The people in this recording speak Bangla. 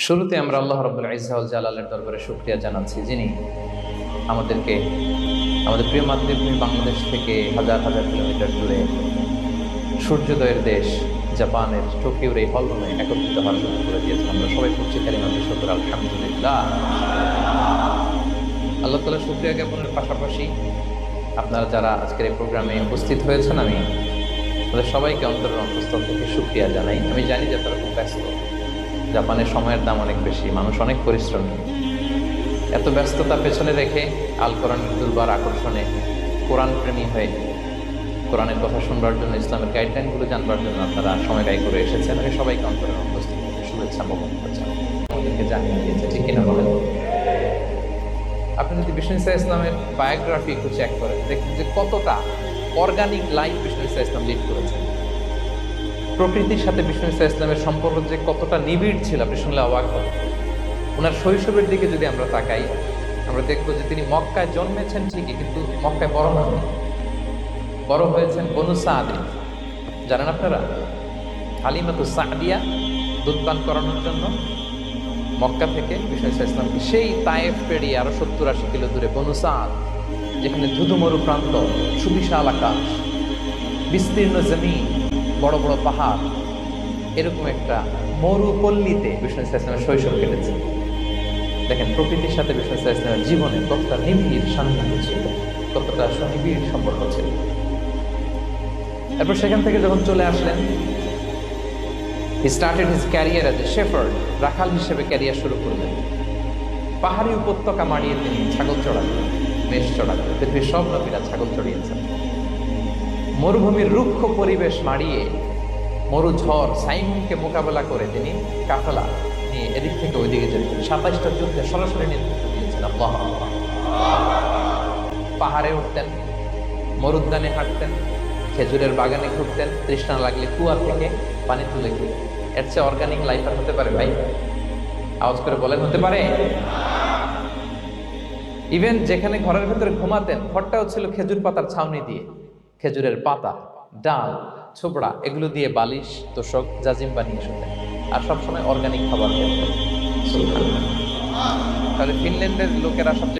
শুরুতে আমরা আল্লাহ রাব্বুল ইজ্জা ওয়াল জালালের দরবারে শুকরিয়া জানাচ্ছি, যিনি আমাদেরকে আমাদের প্রিয় মাতৃভূমি বাংলাদেশ থেকে হাজার হাজার কিলোমিটার দূরে সূর্যোদয়ের দেশ জাপানের টোকিওর এই হলরুমে একত্রিত হওয়ার সুযোগ করে দিয়েছেন। আমরা সবাই পড়ছি কালিমাতুশ শুকর, আলহামদুলিল্লাহ। আল্লাহ তাআলা শুকরিয়া জ্ঞাপনের পাশাপাশি আপনারা যারা আজকের এই প্রোগ্রামে উপস্থিত হয়েছেন, আমি তাদের সবাইকে অন্তরের অন্তঃস্থল থেকে শুকরিয়া জানাই। আমি জানি যে তারা খুব ব্যস্ত, জাপানের সময়ের দাম অনেক বেশি, মানুষ অনেক পরিশ্রমী। এত ব্যস্ততা পেছনে রেখে আল কোরআনের দুর্বার আকর্ষণে কোরআন প্রেমী হয়ে কোরআনের কথা শুনবার জন্য, ইসলামের গাইডলাইনগুলো জানবার জন্য আপনারা সময় ব্যয় করে এসেছেন। আমি সবাইকে অন্তরের অন্তঃস্থল থেকে শুভেচ্ছা বহন করছেন, আমাদেরকে জানিয়ে দিয়েছে, ঠিক কিনা বলেন? আপনি যদি বিষ্ণু ইসা ইসলামের বায়োগ্রাফি একটু চেক করেন, দেখবেন যে কতটা অর্গানিক লাইফ বিষ্ণু ইসা ইসলাম লিড করেছেন। প্রকৃতির সাথে বিষ্ণু ইসা ইসলামের সম্পর্ক যে কতটা নিবিড় ছিল, আপনি শুনলে অবাক হবেন। ওনার শৈশবের দিকে যদি আমরা তাকাই, আমরা দেখবো যে তিনি মক্কায় জন্মেছেন ঠিকই, কিন্তু মক্কায় বড় হন, বড় হয়েছেন বনু সাদে। জানেন আপনারা, হালিমাতুস সাদিয়া দুধ পান করানোর জন্য মক্কা থেকে বিষ্ণু ইসা ইসলামকে সেই তায়েফ পেরিয়ে আরো 70-80 কিলো দূরে বনু সাদ, যেখানে ধুধু মরু প্রান্ত, সুবিশাল আকাশ, বিস্তীর্ণ জমিন, বড় বড় পাহাড়, এরকম একটা মরুপল্লীতে বিষ্ণু ইসা ইসলামের শৈশব কেটেছে। দেখেন প্রকৃতির সাথে বিষ্ণু ইসা ইসলামের জীবনে কতটা নিবিড় সান্নিধ্য ছিল, কতটা সুনিবিড় সম্পর্ক ছিল। এরপর সেখান থেকে যখন চলে আসলেন, he started his career as a shepherd, রাখাল হিসেবে ক্যারিয়ার শুরু করলেন। পাহাড়ি উপত্যকা মাড়িয়ে তিনি ছাগল চড়াতেন, মেষ চড়াতেন। পৃথিবীর সব নবীরা ছাগল চড়িয়েছেন। মরুভূমির রুক্ষ পরিবেশ মাড়িয়ে মরু ঝড় সাইমুনকে মোকাবেলা করে তিনি কাফেলা নিয়ে এদিক থেকে ওইদিকে যেতেন। 27টা যুদ্ধে সরাসরি নেতৃত্ব দিয়েছেন আল্লাহ। পাহাড়ে উঠতেন, মরুদ্যানে হাঁটতেন, খেজুরের বাগানে ঘুরতেন, তৃষ্ণা লাগলে কুয়া থেকে পানি তুলে খেতেন। এর চেয়ে অর্গানিক লাইফ আর হতে পারে ভাই? আওয়াজ করে বলেন, হতে পারে? ইভেন যেখানে ঘরের ভেতরে ঘুমাতেন, ঘরটাও ছিল খেজুর পাতার ছাউনি দিয়ে, খেজুরের পাতা, ডাল, ছোবড়া, এগুলো দিয়ে বালিশ, তোষক, জাজিম বানিয়ে শুতেন। আর সবসময় অর্গানিক খাবার খেতেন। তাহলে ফিনল্যান্ডের লোকেরা সবচেয়ে